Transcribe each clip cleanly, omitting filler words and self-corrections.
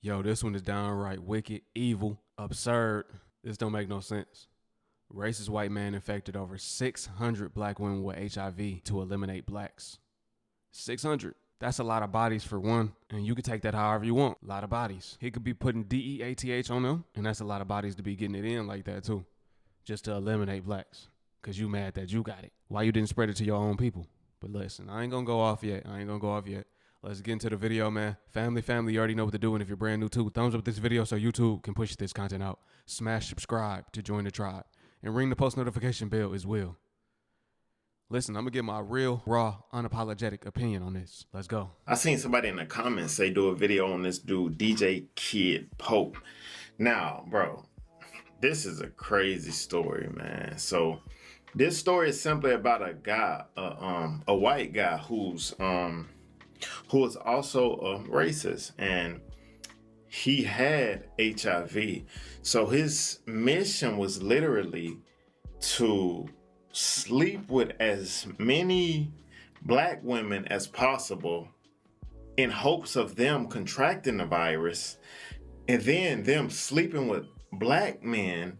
Yo, this one is downright wicked, evil, absurd. This don't make no sense. Racist white man infected over 600 black women with HIV to eliminate blacks. 600. That's a lot of bodies for one, and you can take that however you want. A lot of bodies. He could be putting DEATH on them, and that's a lot of bodies to be getting it in like that too, just to eliminate blacks. Cause you mad that you got it. Why you didn't spread it to your own people? But listen, I ain't gonna go off yet. Let's get into the video, man. Family, you already know what to do. And if you're brand new too, thumbs up this video so YouTube can push this content out. Smash subscribe to join the tribe. And ring the post notification bell as well. Listen, I'm gonna get my real, raw, unapologetic opinion on this. Let's go. I seen somebody in the comments say do a video on this dude, DJ Kid Pope. Now, bro, this is a crazy story, man. So this story is simply about a guy, a white guy who is also a racist, and he had HIV. So his mission was literally to sleep with as many black women as possible in hopes of them contracting the virus, and then them sleeping with black men,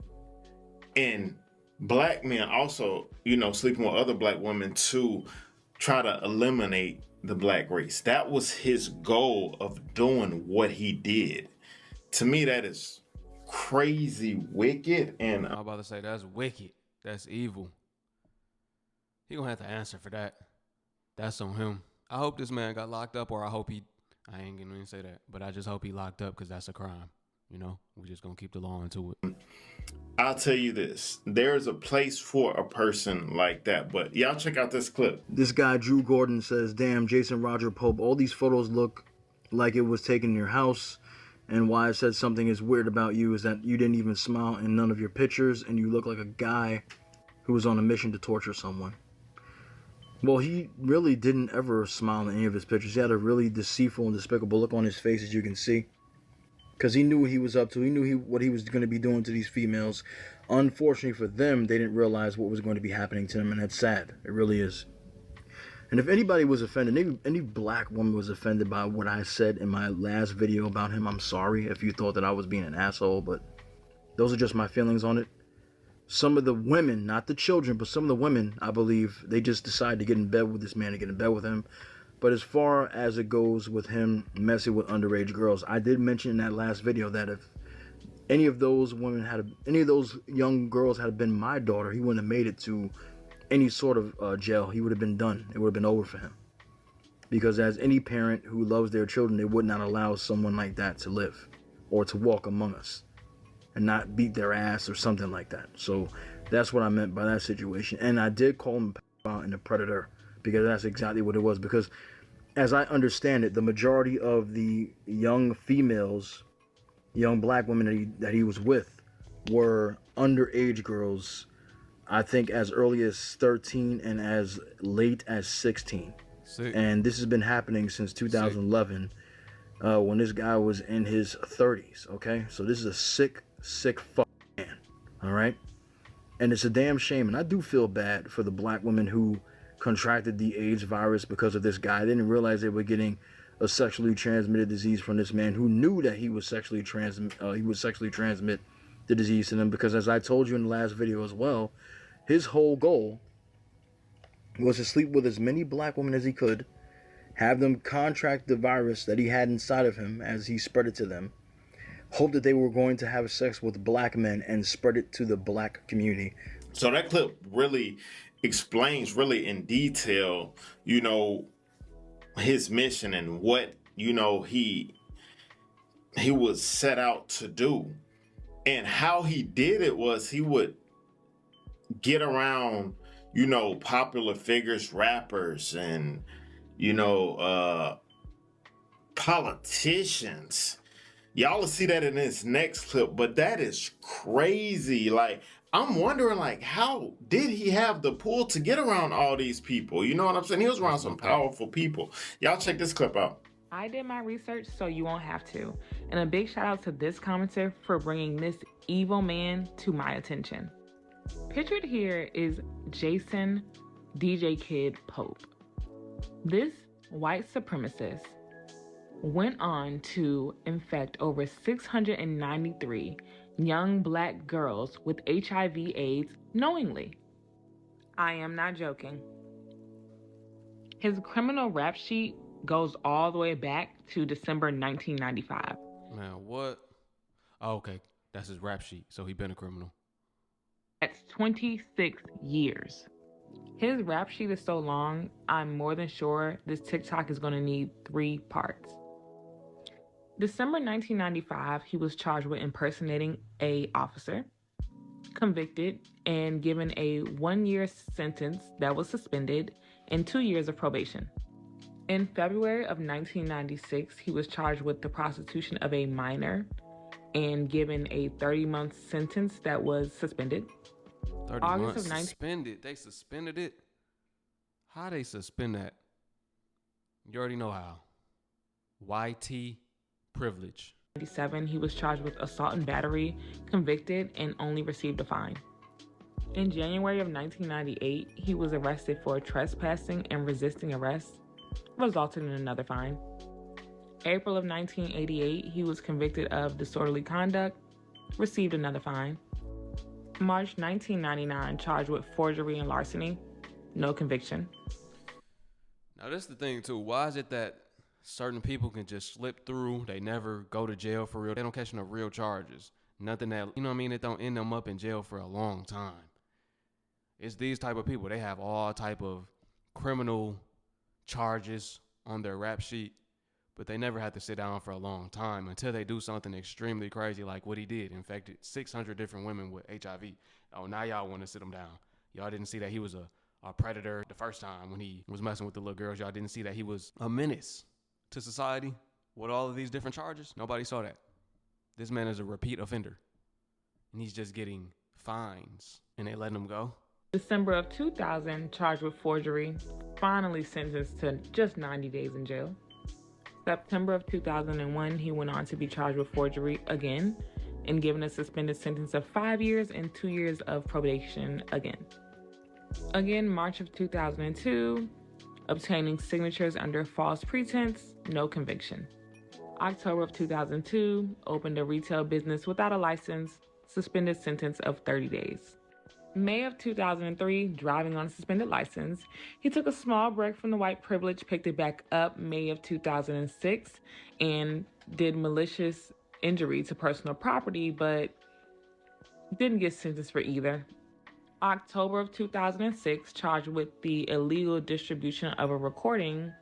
and black men also, sleeping with other black women to try to eliminate the black race. That was his goal of doing what he did. To me, that is crazy wicked. And I'm about to say that's wicked. That's evil. He gonna have to answer for that. That's on him. I hope this man got locked up, or I ain't gonna even say that, but I just hope he locked up because that's a crime. We just gonna keep the law into it. I'll tell you this, there's a place for a person like that, but y'all check out this clip. This guy, Drew Gordon, says, damn, Jason Roger Pope, all these photos look like it was taken in your house, and why I said something is weird about you is that you didn't even smile in none of your pictures, and you look like a guy who was on a mission to torture someone. Well, he really didn't ever smile in any of his pictures. He had a really deceitful and despicable look on his face, as you can see. Because he knew what he was up to. He knew what he was going to be doing to these females. Unfortunately for them, they didn't realize what was going to be happening to them, and that's sad. It really is. And if anybody was offended, any black woman was offended by what I said in my last video about him, I'm sorry if you thought that I was being an asshole, but those are just my feelings on it. Some of the women, not the children, but some of the women, I believe, they just decided to get in bed with this man, to get in bed with him. But as far as it goes with him messing with underage girls, I did mention in that last video that if any of those young girls had been my daughter, he wouldn't have made it to any sort of jail. He would have been done. It would have been over for him. Because as any parent who loves their children, they would not allow someone like that to live or to walk among us and not beat their ass or something like that. So that's what I meant by that situation. And I did call him a predator, because that's exactly what it was. Because as I understand it, the majority of the young females, young black women that he was with, were underage girls, I think as early as 13 and as late as 16. Sick. And this has been happening since 2011, when this guy was in his 30s, okay? So this is a sick fuck man, all right? And it's a damn shame, and I do feel bad for the black women who contracted the AIDS virus because of this guy. They didn't realize they were getting a sexually transmitted disease from this man who knew that he would sexually transmit the disease to them, because as I told you in the last video as well, his whole goal was to sleep with as many black women as he could, have them contract the virus that he had inside of him as he spread it to them, hope that they were going to have sex with black men and spread it to the black community. So that clip really explains really in detail, his mission and what, he was set out to do. And how he did it was he would get around, popular figures, rappers, and, politicians. Y'all will see that in this next clip, but that is crazy. Like, I'm wondering, how did he have the pull to get around all these people? You know what I'm saying? He was around some powerful people. Y'all check this clip out. I did my research, so you won't have to. And a big shout out to this commenter for bringing this evil man to my attention. Pictured here is Jason DJ Kid Pope. This white supremacist went on to infect over 693 young black girls with HIV/AIDS knowingly. I am not joking. His criminal rap sheet goes all the way back to December 1995. Man, what? Oh, okay. That's his rap sheet. So he been a criminal. That's 26 years. His rap sheet is so long, I'm more than sure this TikTok is going to need 3 parts. December 1995, he was charged with impersonating an officer, convicted, and given a 1-year sentence that was suspended and 2 years of probation. In February of 1996, he was charged with the prostitution of a minor and given a 30-month sentence that was suspended. 30 months suspended. They suspended it? How they suspend that? You already know how. YT privilege. 1997, he was charged with assault and battery, convicted, and only received a fine. In January of 1998, he was arrested for trespassing and resisting arrest, resulting in another fine. April of 1988, he was convicted of disorderly conduct, received another fine. March 1999, charged with forgery and larceny, no conviction. Now this is the thing too. Why is it that certain people can just slip through? They never go to jail for real. They don't catch no real charges. Nothing that, you know what I mean? It don't end them up in jail for a long time. It's these type of people. They have all type of criminal charges on their rap sheet, but they never have to sit down for a long time until they do something extremely crazy like what he did. Infected 600 different women with HIV. Oh, now y'all want to sit him down. Y'all didn't see that he was a predator the first time when he was messing with the little girls. Y'all didn't see that he was a menace to society with all of these different charges. Nobody saw that. This man is a repeat offender, and he's just getting fines, and they letting him go. December of 2000, charged with forgery, finally sentenced to just 90 days in jail. September of 2001, he went on to be charged with forgery again and given a suspended sentence of 5 years and 2 years of probation again. Again, March of 2002, obtaining signatures under false pretense, no conviction. October of 2002, opened a retail business without a license, suspended sentence of 30 days. May of 2003, driving on a suspended license. He took a small break from the white privilege, picked it back up May of 2006, and did malicious injury to personal property, but didn't get sentenced for either. October of 2006, charged with the illegal distribution of a recording.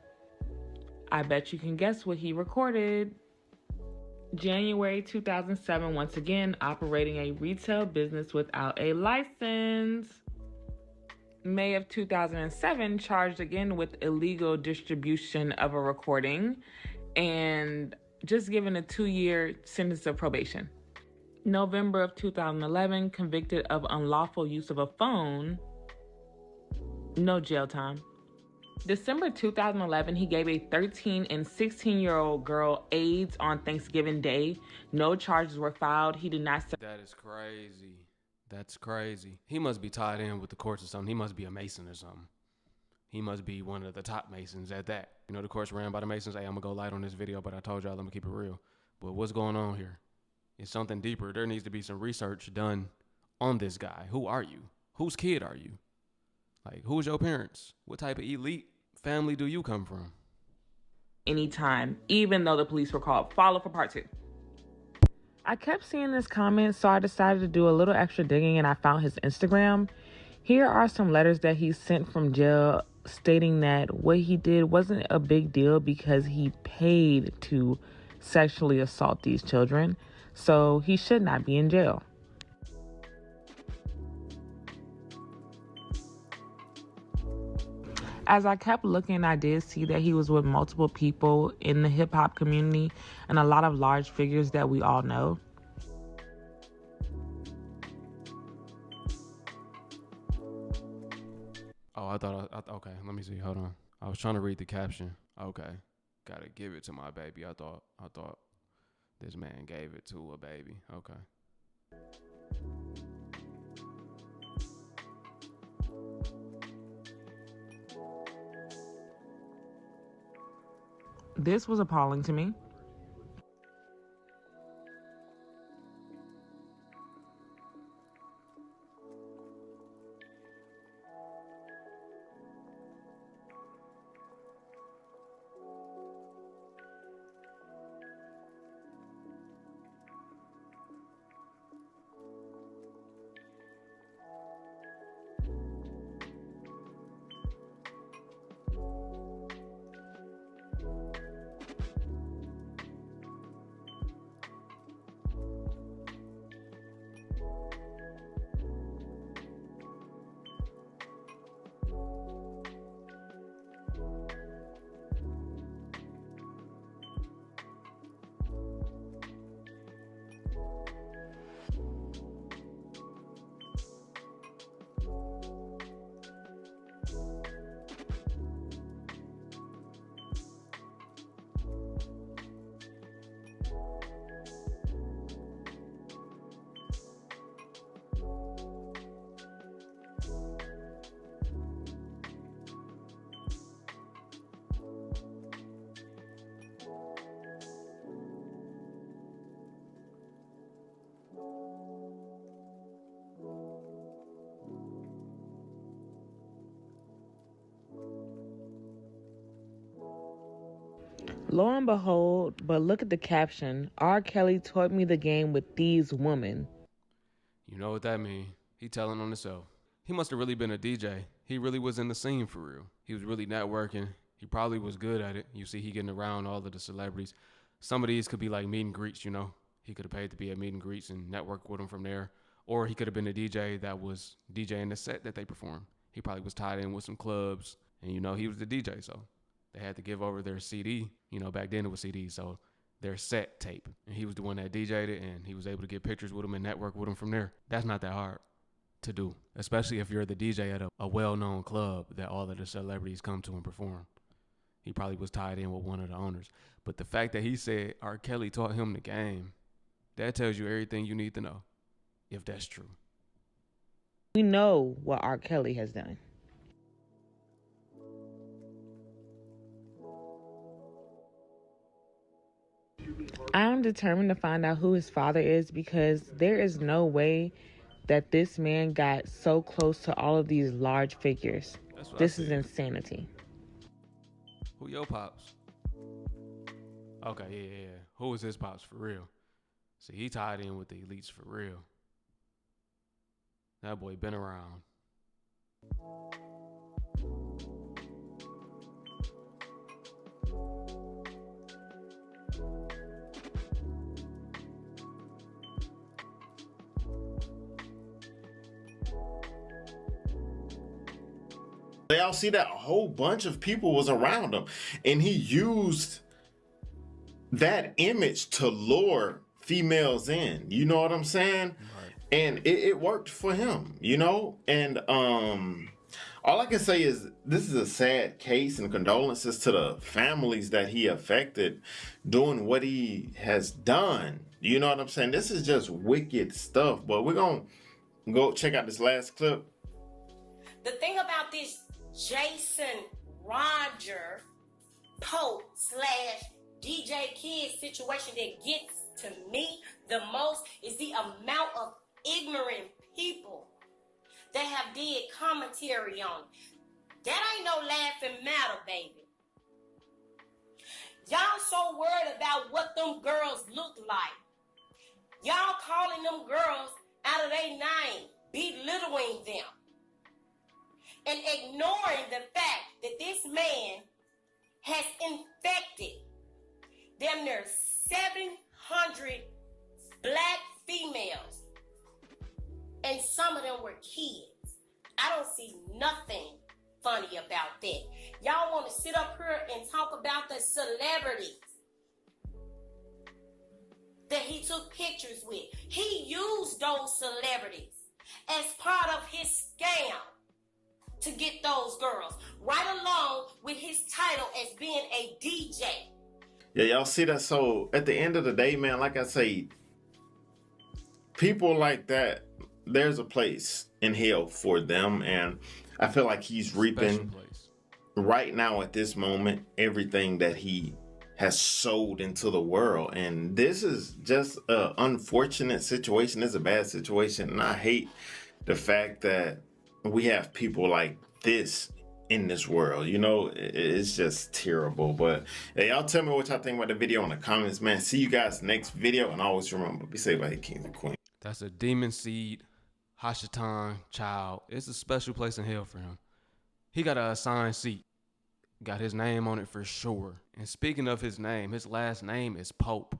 I bet you can guess what he recorded. January 2007, once again, operating a retail business without a license. May of 2007, charged again with illegal distribution of a recording and just given a 2-year sentence of probation. November of 2011, convicted of unlawful use of a phone, no jail time. December 2011, he gave a 13 and 16-year-old girl AIDS on Thanksgiving Day. No charges were filed. He did not... That is crazy. That's crazy. He must be tied in with the courts or something. He must be a Mason or something. He must be one of the top Masons at that. You know, the courts ran by the Masons. Hey, I'm going to go light on this video, but I told y'all, let me keep it real. But what's going on here? It's something deeper. There needs to be some research done on this guy. Who are you? Whose kid are you? Like, who's your parents? What type of elite family do you come from? Anytime, even though the police were called. Follow for part 2. I kept seeing this comment, so I decided to do a little extra digging and I found his Instagram. Here are some letters that he sent from jail stating that what he did wasn't a big deal because he paid to sexually assault these children, so he should not be in jail. As I kept looking, I did see that he was with multiple people in the hip-hop community and a lot of large figures that we all know. Oh, I thought, okay, let me see, hold on. I was trying to read the caption. Okay, gotta give it to my baby. I thought this man gave it to a baby. Okay. This was appalling to me. Lo and behold, but look at the caption. R. Kelly taught me the game with these women. You know what that mean. He telling on himself. He must have really been a DJ. He really was in the scene for real. He was really networking. He probably was good at it. You see, he getting around all of the celebrities. Some of these could be like meet and greets, you know. He could have paid to be at meet and greets and network with them from there. Or he could have been a DJ that was DJing the set that they performed. He probably was tied in with some clubs. And, you know, he was the DJ, so they had to give over their CD. You know, back then it was CDs, so their set tape. And he was the one that DJ'd it, and he was able to get pictures with them and network with them from there. That's not that hard to do, especially if you're the DJ at a well-known club that all of the celebrities come to and perform. He probably was tied in with one of the owners. But the fact that he said R. Kelly taught him the game, that tells you everything you need to know, if that's true. We know what R. Kelly has done. I'm determined to find out who his father is, because there is no way that this man got so close to all of these large figures. This is insanity. Who your pops? Okay, yeah. Who was his pops for real? See, he tied in with the elites for real. That boy been around. Y'all see that a whole bunch of people was around him, and he used that image to lure females in. You know what I'm saying? Right. And it worked for him, you know? And all I can say is this is a sad case, and condolences to the families that he affected doing what he has done. You know what I'm saying? This is just wicked stuff. But we're going to go check out this last clip. The thing about this Jason Roger Pope / DJ Kid situation that gets to me the most is the amount of ignorant people that have did commentary on it. That ain't no laughing matter, baby. Y'all so worried about what them girls look like. Y'all calling them girls out of their name, belittling them, and ignoring the fact that this man has infected damn near 700 black females, and some of them were kids. I don't see nothing funny about that. Y'all want to sit up here and talk about the celebrities that he took pictures with. He used those celebrities as part of his scam to get those girls, right along with his title as being a DJ. Yeah, y'all see that? So at the end of the day, man, like I say, people like that, there's a place in hell for them. And I feel like he's reaping right now at this moment everything that he has sold into the world. And this is just an unfortunate situation. It's a bad situation. And I hate the fact that we have people like this in this world. You know, it's just terrible. But hey, y'all tell me what y'all think about the video in the comments, man. See you guys next video. And always remember, be safe out here, kings and queens. That's a demon seed, Hashatan child. It's a special place in hell for him. He got an assigned seat. Got his name on it for sure. And speaking of his name, his last name is Pope.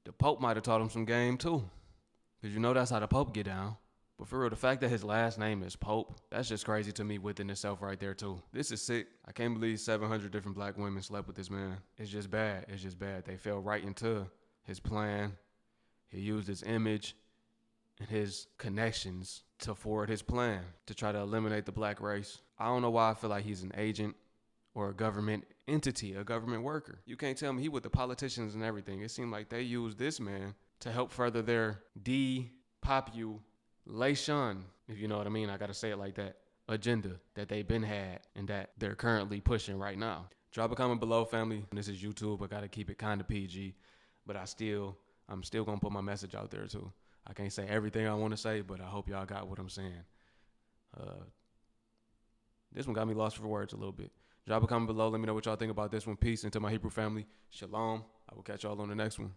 The Pope might have taught him some game too. Because you know that's how the Pope get down. But for real, the fact that his last name is Pope, that's just crazy to me within itself right there too. This is sick. I can't believe 700 different black women slept with this man. It's just bad. It's just bad. They fell right into his plan. He used his image and his connections to forward his plan to try to eliminate the black race. I don't know why I feel like he's an agent or a government entity, a government worker. You can't tell me he with the politicians and everything. It seemed like they used this man to help further their depopulation, if you know what I mean, I gotta say it like that, agenda that they've been had and that they're currently pushing right now. Drop a comment below, family. This is YouTube. I gotta keep it kind of PG, but I'm still gonna put my message out there too. I can't say everything I want to say, but I hope y'all got what I'm saying. This one got me lost for words a little bit. Drop a comment below. Let me know what y'all think about this one. Peace. And to my Hebrew family, shalom. I will catch y'all on the next one.